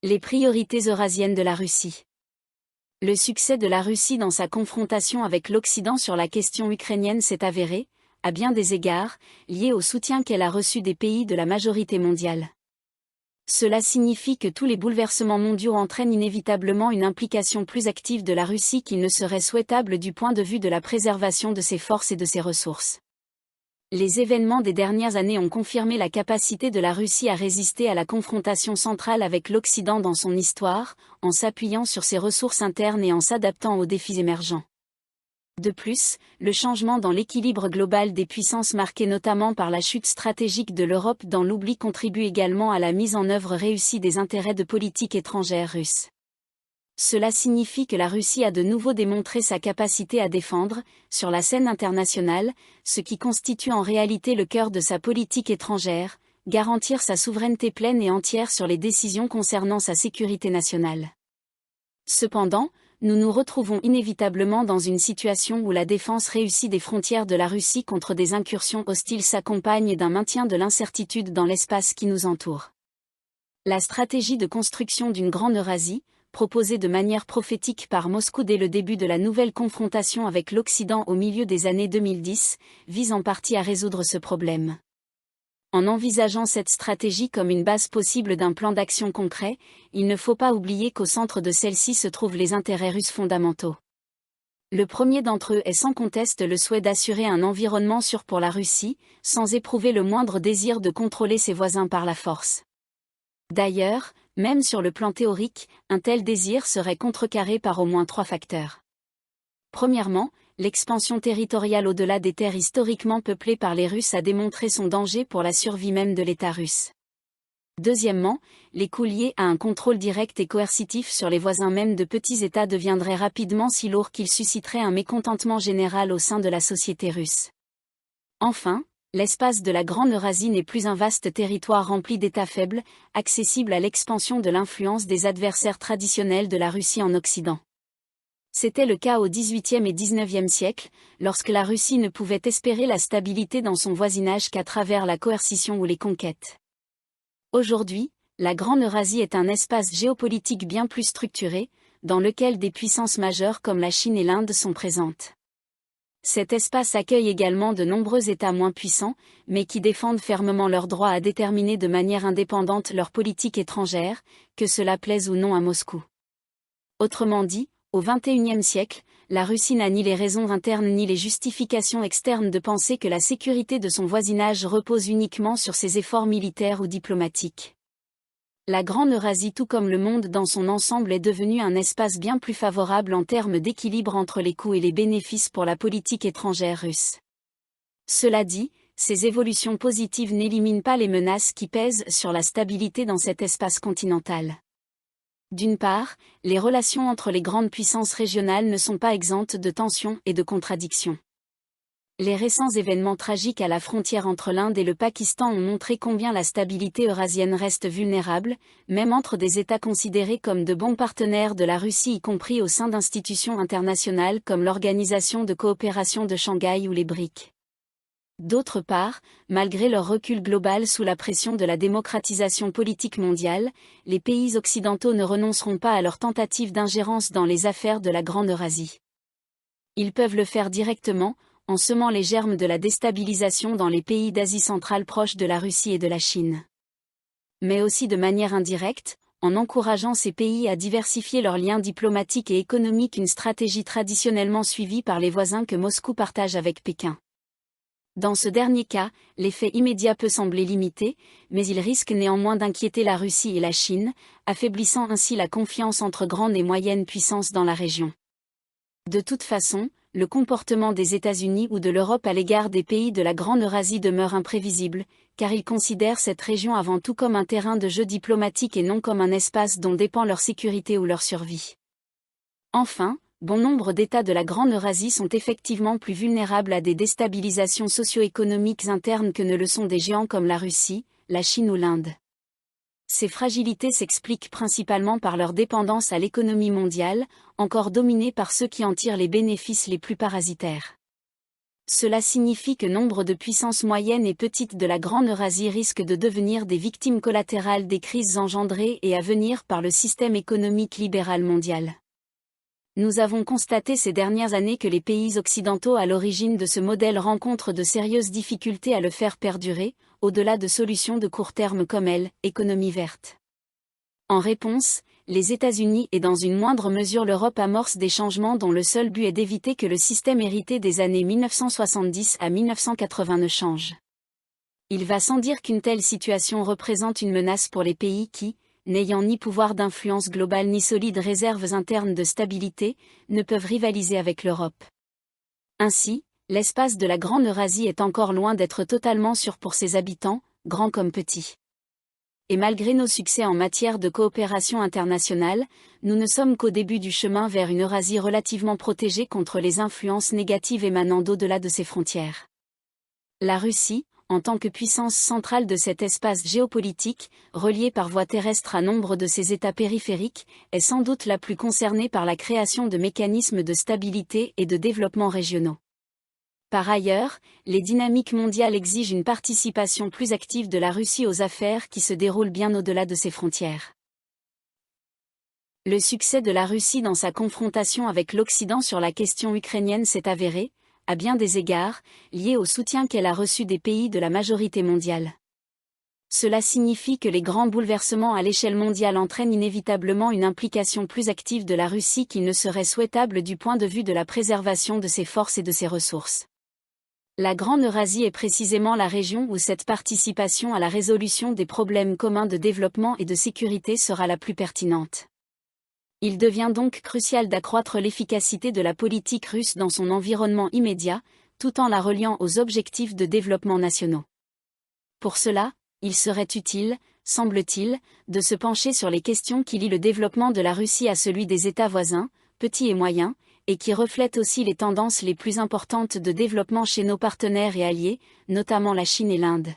Les priorités eurasiennes de la Russie. Le succès de la Russie dans sa confrontation avec l'Occident sur la question ukrainienne s'est avéré, à bien des égards, lié au soutien qu'elle a reçu des pays de la majorité mondiale. Cela signifie que tous les bouleversements mondiaux entraînent inévitablement une implication plus active de la Russie qu'il ne serait souhaitable du point de vue de la préservation de ses forces et de ses ressources. Les événements des dernières années ont confirmé la capacité de la Russie à résister à la confrontation centrale avec l'Occident dans son histoire, en s'appuyant sur ses ressources internes et en s'adaptant aux défis émergents. De plus, le changement dans l'équilibre global des puissances marqué notamment par la chute stratégique de l'Europe dans l'oubli contribue également à la mise en œuvre réussie des intérêts de politique étrangère russe. Cela signifie que la Russie a de nouveau démontré sa capacité à défendre, sur la scène internationale, ce qui constitue en réalité le cœur de sa politique étrangère, garantir sa souveraineté pleine et entière sur les décisions concernant sa sécurité nationale. Cependant, nous nous retrouvons inévitablement dans une situation où la défense réussie des frontières de la Russie contre des incursions hostiles s'accompagne d'un maintien de l'incertitude dans l'espace qui nous entoure. La stratégie de construction d'une grande Eurasie, proposée de manière prophétique par Moscou dès le début de la nouvelle confrontation avec l'Occident au milieu des années 2010, vise en partie à résoudre ce problème. En envisageant cette stratégie comme une base possible d'un plan d'action concret, il ne faut pas oublier qu'au centre de celle-ci se trouvent les intérêts russes fondamentaux. Le premier d'entre eux est sans conteste le souhait d'assurer un environnement sûr pour la Russie, sans éprouver le moindre désir de contrôler ses voisins par la force. D'ailleurs, même sur le plan théorique, un tel désir serait contrecarré par au moins 3 facteurs. Premièrement, l'expansion territoriale au-delà des terres historiquement peuplées par les Russes a démontré son danger pour la survie même de l'État russe. Deuxièmement, les coûts liés à un contrôle direct et coercitif sur les voisins même de petits États deviendraient rapidement si lourds qu'ils susciteraient un mécontentement général au sein de la société russe. Enfin, l'espace de la Grande Eurasie n'est plus un vaste territoire rempli d'États faibles, accessible à l'expansion de l'influence des adversaires traditionnels de la Russie en Occident. C'était le cas au XVIIIe et XIXe siècle, lorsque la Russie ne pouvait espérer la stabilité dans son voisinage qu'à travers la coercition ou les conquêtes. Aujourd'hui, la Grande Eurasie est un espace géopolitique bien plus structuré, dans lequel des puissances majeures comme la Chine et l'Inde sont présentes. Cet espace accueille également de nombreux États moins puissants, mais qui défendent fermement leur droit à déterminer de manière indépendante leur politique étrangère, que cela plaise ou non à Moscou. Autrement dit, au XXIe siècle, la Russie n'a ni les raisons internes ni les justifications externes de penser que la sécurité de son voisinage repose uniquement sur ses efforts militaires ou diplomatiques. La Grande Eurasie tout comme le monde dans son ensemble est devenu un espace bien plus favorable en termes d'équilibre entre les coûts et les bénéfices pour la politique étrangère russe. Cela dit, ces évolutions positives n'éliminent pas les menaces qui pèsent sur la stabilité dans cet espace continental. D'une part, les relations entre les grandes puissances régionales ne sont pas exemptes de tensions et de contradictions. Les récents événements tragiques à la frontière entre l'Inde et le Pakistan ont montré combien la stabilité eurasienne reste vulnérable, même entre des États considérés comme de bons partenaires de la Russie y compris au sein d'institutions internationales comme l'Organisation de coopération de Shanghai ou les BRICS. D'autre part, malgré leur recul global sous la pression de la démocratisation politique mondiale, les pays occidentaux ne renonceront pas à leur tentative d'ingérence dans les affaires de la Grande Eurasie. Ils peuvent le faire directement, en semant les germes de la déstabilisation dans les pays d'Asie centrale proches de la Russie et de la Chine. Mais aussi de manière indirecte, en encourageant ces pays à diversifier leurs liens diplomatiques et économiques, une stratégie traditionnellement suivie par les voisins que Moscou partage avec Pékin. Dans ce dernier cas, l'effet immédiat peut sembler limité, mais il risque néanmoins d'inquiéter la Russie et la Chine, affaiblissant ainsi la confiance entre grandes et moyennes puissances dans la région. De toute façon, le comportement des États-Unis ou de l'Europe à l'égard des pays de la Grande Eurasie demeure imprévisible, car ils considèrent cette région avant tout comme un terrain de jeu diplomatique et non comme un espace dont dépend leur sécurité ou leur survie. Enfin, bon nombre d'États de la Grande Eurasie sont effectivement plus vulnérables à des déstabilisations socio-économiques internes que ne le sont des géants comme la Russie, la Chine ou l'Inde. Ces fragilités s'expliquent principalement par leur dépendance à l'économie mondiale, encore dominée par ceux qui en tirent les bénéfices les plus parasitaires. Cela signifie que nombre de puissances moyennes et petites de la Grande Eurasie risquent de devenir des victimes collatérales des crises engendrées et à venir par le système économique libéral mondial. Nous avons constaté ces dernières années que les pays occidentaux à l'origine de ce modèle rencontrent de sérieuses difficultés à le faire perdurer, au-delà de solutions de court terme comme l'économie verte. En réponse, les États-Unis et dans une moindre mesure l'Europe amorcent des changements dont le seul but est d'éviter que le système hérité des années 1970 à 1980 ne change. Il va sans dire qu'une telle situation représente une menace pour les pays qui, n'ayant ni pouvoir d'influence globale ni solides réserves internes de stabilité, ne peuvent rivaliser avec l'Europe. Ainsi, l'espace de la Grande Eurasie est encore loin d'être totalement sûr pour ses habitants, grands comme petits. Et malgré nos succès en matière de coopération internationale, nous ne sommes qu'au début du chemin vers une Eurasie relativement protégée contre les influences négatives émanant d'au-delà de ses frontières. La Russie, en tant que puissance centrale de cet espace géopolitique, reliée par voie terrestre à nombre de ses États périphériques, est sans doute la plus concernée par la création de mécanismes de stabilité et de développement régionaux. Par ailleurs, les dynamiques mondiales exigent une participation plus active de la Russie aux affaires qui se déroulent bien au-delà de ses frontières. Le succès de la Russie dans sa confrontation avec l'Occident sur la question ukrainienne s'est avéré, à bien des égards, lié au soutien qu'elle a reçu des pays de la majorité mondiale. Cela signifie que les grands bouleversements à l'échelle mondiale entraînent inévitablement une implication plus active de la Russie qu'il ne serait souhaitable du point de vue de la préservation de ses forces et de ses ressources. La Grande Eurasie est précisément la région où cette participation à la résolution des problèmes communs de développement et de sécurité sera la plus pertinente. Il devient donc crucial d'accroître l'efficacité de la politique russe dans son environnement immédiat, tout en la reliant aux objectifs de développement nationaux. Pour cela, il serait utile, semble-t-il, de se pencher sur les questions qui lient le développement de la Russie à celui des États voisins, petits et moyens, et qui reflètent aussi les tendances les plus importantes de développement chez nos partenaires et alliés, notamment la Chine et l'Inde.